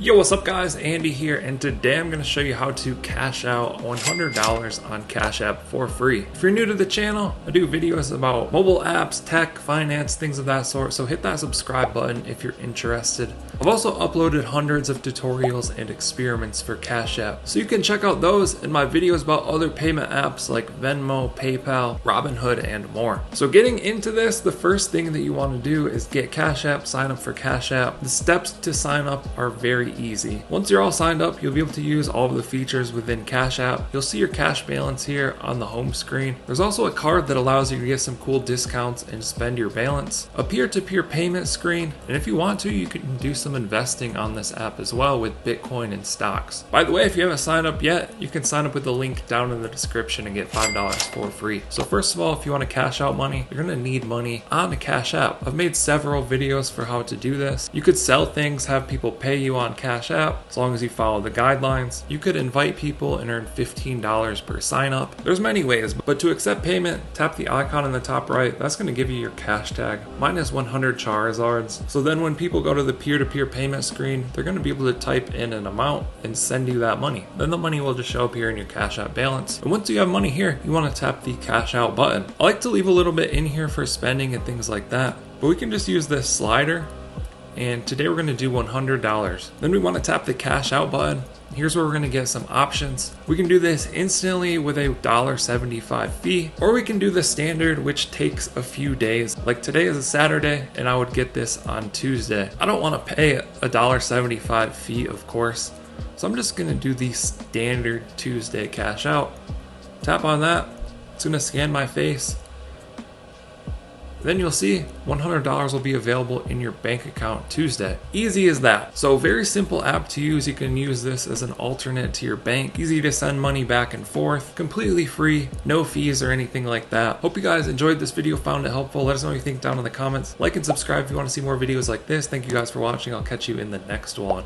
Yo, what's up guys? Andy here, and today I'm going to show you how to cash out $100 on Cash App for free. If you're new to the channel, I do videos about mobile apps, tech, finance, things of that sort, so hit that subscribe button if you're interested. I've also uploaded hundreds of tutorials and experiments for Cash App, so you can check out those and my videos about other payment apps like Venmo, PayPal, Robinhood, and more. So getting into this, the first thing that you want to do is get Cash App, sign up for Cash App. The steps to sign up are very easy. Once you're all signed up, you'll be able to use all of the features within Cash App. You'll see your cash balance here on the home screen. There's also a card that allows you to get some cool discounts and spend your balance. A peer-to-peer payment screen, and if you want to, you can do some investing on this app as well with Bitcoin and stocks. By the way, if you haven't signed up yet, you can sign up with the link down in the description and get $5 for free. So first of all, if you want to cash out money, you're going to need money on the Cash App. I've made several videos for how to do this. You could sell things, have people pay you on Cash App as long as you follow the guidelines. You could invite people and earn $15 per sign up. There's many ways, but to accept payment, tap the icon in the top right. That's going to give you your cash tag. Mine is 100 Charizards. So then when people go to the peer-to-peer payment screen, they're going to be able to type in an amount and send you that money. Then the money will just show up here in your Cash App balance. And once you have money here, you want to tap the cash out button. I like to leave a little bit in here for spending and things like that, but we can just use this slider. And today we're going to do $100. Then we want to tap the cash out button. Here's where we're going to get some options. We can do this instantly with a $1.75 fee, or we can do the standard, which takes a few days. Like today is a Saturday and I would get this on Tuesday. I don't want to pay a $1.75 fee, of course. So I'm just going to do the standard Tuesday cash out. Tap on that. It's going to scan my face. Then you'll see $100 will be available in your bank account Tuesday. Easy as that. So very simple app to use. You can use this as an alternate to your bank. Easy to send money back and forth. Completely free. No fees or anything like that. Hope you guys enjoyed this video, found it helpful. Let us know what you think down in the comments. Like and subscribe if you want to see more videos like this. Thank you guys for watching. I'll catch you in the next one.